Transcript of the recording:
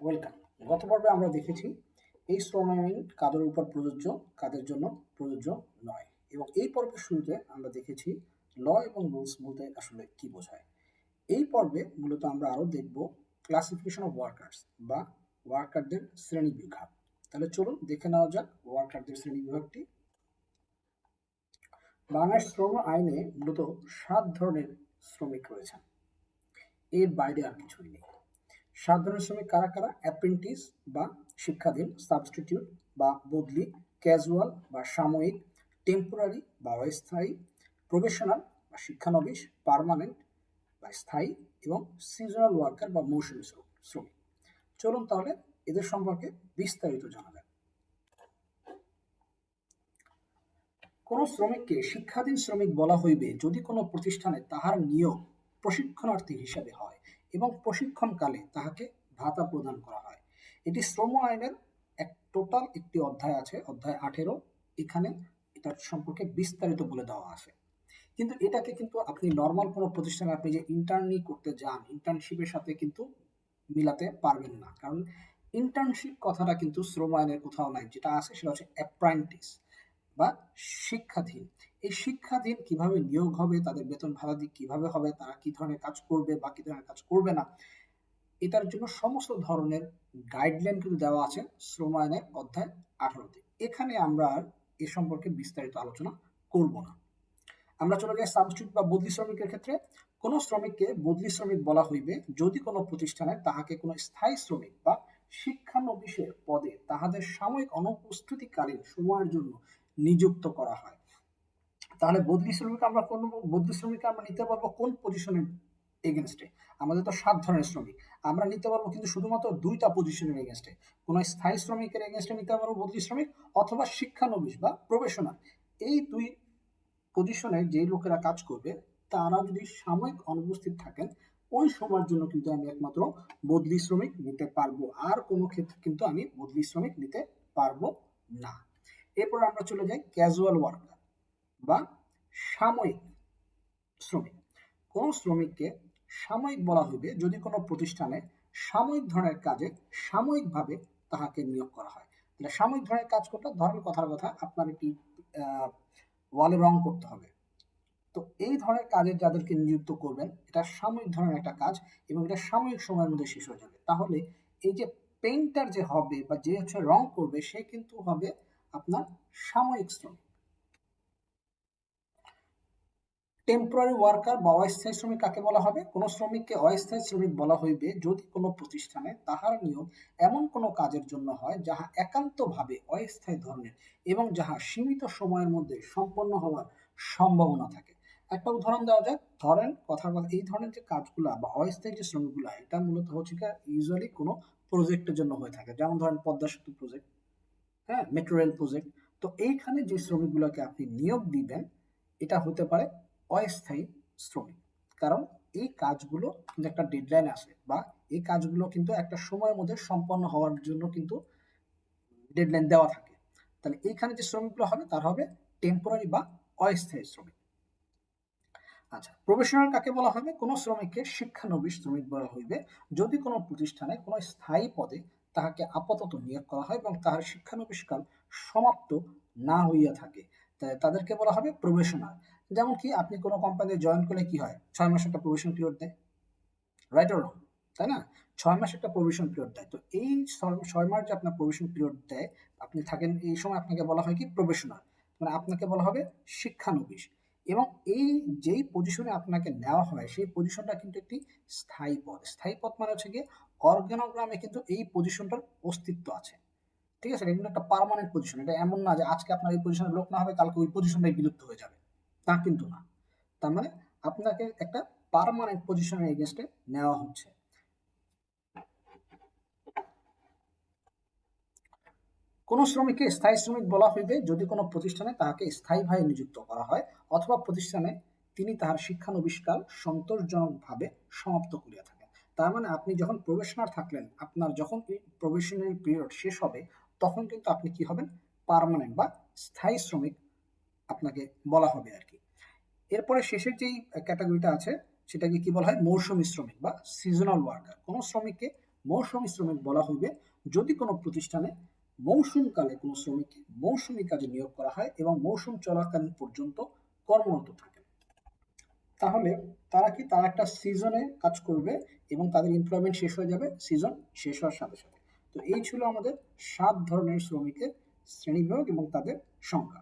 Welcome. গত পর্বে আমরা দেখেছি এই শ্রম আইন কাদের উপর প্রযোজ্য, কাদের জন্য প্রযোজ্য নয়, এবং এই পর্বের শুরুতে আমরা দেখেছি ল এবং রুলস বলতে আসলে কি বোঝায়। এই পর্বে মূলত আমরা আরো দেখব ক্লাসিফিকেশন অফ ওয়ার্কার্স বা ওয়ার্কারদের শ্রেণী বিভাগ। তাহলে চলুন দেখে নেওয়া যাক ওয়ার্কারদের শ্রেণী বিভাগটি। বাংলাদেশ শ্রম আইনে মূলত 7 ধরনের শ্রমিক রয়েছেন, এর বাইরে আর কিছুই নেই। 7 ধরনের শ্রমিক কারা কারা? অ্যাপ্রেন্টিস বা শিক্ষাধীন, সাবস্টিটিউট বা বদলি, ক্যাজুয়াল বা সাময়িক, টেম্পোরারি বা অস্থায়ী, প্রফেশনাল বা শিক্ষানবিশ, পার্মানেন্ট বা স্থায়ী এবং সিজনাল ওয়ার্কার বা মৌসুমী শ্রমিক। চলুন তাহলে এদের সম্পর্কে বিস্তারিত জানা যাক। কোন শ্রমিককে শিক্ষাধীন শ্রমিক বলা হইবে যদি কোনো প্রতিষ্ঠানে তাহার নিয়োগ প্রশিক্ষণার্থী হিসাবে হয় এবং প্রশিক্ষণকালে তাহাকে ভাতা প্রদান করা হয়। এটি শ্রম আইনের টোটাল একটি অধ্যায় আছে, অধ্যায় 18। এখানে এটার সম্পর্কে বিস্তারিত বলে দেওয়া আছে। কিন্তু এটাকে কিন্তু আপনি নর্মাল কোনো প্রতিষ্ঠানে আপনি যে ইন্টার্নি করতে যান, ইন্টার্নশিপের সাথে কিন্তু মিলাতে পারবেন না, কারণ ইন্টার্নশিপ কথাটা কিন্তু শ্রম আইনের কোথাও নাই। যেটা আছে সেটা হচ্ছে অ্যাপ্রেন্টিস বা শিক্ষাধীন। এই শিক্ষাধীন কিভাবে নিয়োগ হবে, তাদের বেতন ভাড়া কিভাবে হবে, তারা কি ধরনের কাজ করবে বা কি ধরনের কাজ করবে না, এটার জন্য সমস্ত ধরনের গাইডলাইন কিন্তু দেওয়া আছে শ্রম আইনের অধ্যায় 18-তে। এখানে আমরা আর এ সম্পর্কে বিস্তারিত আলোচনা করব না। আমরা চলে যাই সাবস্টিটিউট বা বদলি শ্রমিকের ক্ষেত্রে। কোন শ্রমিককে বদলি শ্রমিক বলা হইবে যদি কোনো প্রতিষ্ঠানে তাহাকে কোনো স্থায়ী শ্রমিক বা শিক্ষানবিশের পদে তাহাদের সাময়িক অনুপস্থিতিকালীন সময়ের জন্য নিযুক্ত করা হয়। তাহলে বদলি শ্রমিক আমরা কোন বদলি শ্রমিক আমরা নিতে পারবো কোন পজিশনের এগেনস্টে? আমাদের তো 7 ধরনের শ্রমিক, আমরা নিতে পারবো কিন্তু শুধুমাত্র 2টা পজিশনের এগেনস্টে। কোন স্থায়ী শ্রমিকের এগেনস্টে নিতে পারবো বদলি শ্রমিক, অথবা শিক্ষানবিশ বা প্রফেশনাল। এই দুই পজিশনে যে লোকেরা কাজ করবে তারা যদি সাময়িক অনুপস্থিত থাকেন, ওই সময়ের জন্য কিন্তু আমি একমাত্র বদলি শ্রমিক নিতে পারবো, আর কোনো ক্ষেত্রে কিন্তু আমি বদলি শ্রমিক নিতে পারবো না। এরপর আমরা চলে যাই ক্যাজুয়াল ওয়ার্কার বা সাময়িক শ্রমিক। কোন শ্রমিককে সাময়িক বলা হইবে যদি কোনো প্রতিষ্ঠানে সাময়িক ধরনের কাজে সাময়িকভাবে তাহাকে নিয়োগ করা হয়। তাহলে সাময়িক ধরনের কাজ করতে ধরেন কথার কথা আপনার একটি ওয়ালে রং করতে হবে, তো এই ধরনের কাজে যাদেরকে নিযুক্ত করবেন এটা সাময়িক ধরনের একটা কাজ এবং এটা সাময়িক সময়ের মধ্যে শেষ হয়ে যাবে। তাহলে এই যে পেইন্টার যে হবে বা যে হচ্ছে রং করবে সে কিন্তু হবে আপনার সাময়িক শ্রমিক। টেম্পোরারি ওয়ার্কার বা অস্থায়ী শ্রমিক কাকে বলা হবে? কোন শ্রমিককে অস্থায়ী শ্রমিক বলা হইবে যদি কোনো প্রতিষ্ঠানে তাহার নিয়োগ এমন কোনো কাজের জন্য হয় যাহা একান্তভাবে অস্থায়ী ধরনের এবং যাহা সীমিত সময়ের মধ্যে সম্পন্ন হওয়ার সম্ভাবনা থাকে। একটা উদাহরণ দেওয়া যাক। ধরেন কথার কথা, এই ধরনের যে কাজগুলা বা অস্থায়ী যে শ্রমিকগুলা, এটা মূলত হচ্ছে ইউজুয়ালি কোনো প্রজেক্টের জন্য হয়ে থাকে, যেমন ধরেন পদ্মা সেতু প্রজেক্ট, হ্যাঁ, মেট্রো রেল প্রজেক্ট। তো এইখানে যে শ্রমিকগুলোকে আপনি নিয়োগ দিবেন এটা হতে পারে অস্থায়ী শ্রমিক, কারণ এই কাজগুলো কিন্তু একটা ডেডলাইন আছে বা এই কাজগুলো কিন্তু একটা সময়ের মধ্যে সম্পন্ন হওয়ার জন্য কিন্তু ডেডলাইন দেওয়া থাকে। তাহলে এইখানে যে শ্রমিকগুলো হবে তারা হবে টেম্পোরারি বা অস্থায়ী শ্রমিক। আচ্ছা, প্রফেশনাল কাকে বলা হবে? কোন শ্রমিককে শিক্ষানবিশ শ্রমিক বলা হইবে যদি কোনো প্রতিষ্ঠানে কোনো স্থায়ী পদে তাহাকে আপাতত নিয়োগ করা হয় এবং তাহার শিক্ষানবিশকাল সমাপ্ত না হইয়া থাকে, তাদেরকে বলা হবে প্রফেশনাল। যেমন কি আপনি কোনো কোম্পানিতে জয়েন করলে কি হয়, 6 মাস একটা প্রভিশন পিরিয়ড দেয়, রাইট অর রং, তাই না? 6 মাস একটা প্রভিশন পিরিয়ড দেয়। তো এই 6 মাস যে আপনার প্রভিশন পিরিয়ড দেয়, আপনি থাকেন, এই সময় আপনাকে বলা হয় কি প্রফেশনাল, মানে আপনাকে বলা হবে শিক্ষানবিশ। এবং এই যেই পজিশনে আপনাকে নেওয়া হয় সেই পজিশনটা কিন্তু একটি স্থায়ী পদ। স্থায়ী পদ মানে হচ্ছে গিয়ে অর্গানোগ্রামে কিন্তু এই পজিশনটার অস্তিত্ব আছে, ঠিক আছে? এটা কিন্তু একটা পার্মানেন্ট পজিশন। এটা এমন না যে আজকে আপনার এই পজিশনে লোক না হবে কালকে ওই পজিশনটাই বিলুপ্ত হয়ে যাবে, তা কিন্তু না। তার মানে আপনাকে একটা পার্মানেন্ট পজিশনের এগেনস্টে নেওয়া হচ্ছে। কোন শ্রমিককে স্থায়ী শ্রমিক বলা হইবে যদি কোনো প্রতিষ্ঠানে তাহাকে স্থায়ীভাবে নিযুক্ত করা হয় অথবা প্রতিষ্ঠানে তিনি তাহার শিক্ষানবিশকাল সন্তোষজনকভাবে সমাপ্ত করিয়া থাকেন। তার মানে আপনি যখন প্রবেশনার থাকলেন, আপনার যখন এই প্রবেশনারি পিরিয়ড শেষ হবে তখন কিন্তু আপনি কি হবেন? পার্মানেন্ট বা স্থায়ী শ্রমিক আপনাকে বলা হবে আর কি। এরপরে শেষের যেই ক্যাটাগরিটা আছে সেটাকে কি বলা হয়? মৌসুমী শ্রমিক বা সিজনাল ওয়ার্কার। কোন শ্রমিককে মৌসুমী শ্রমিক বলা হইবে যদি কোনো প্রতিষ্ঠানে মৌসুমকালে কোনো শ্রমিককে মৌসুমী কাজে নিয়োগ করা হয় এবং মৌসুম চলাকালীন পর্যন্ত কর্মরত থাকে। তাহলে তারা একটা সিজনে কাজ করবে এবং তাদের এমপ্লয়মেন্ট শেষ হয়ে যাবে সিজন শেষ হওয়ার সাথে সাথে। তো এই ছিল আমাদের 7 ধরনের শ্রমিকের শ্রেণীবিভাগ এবং তাদের সংখ্যা।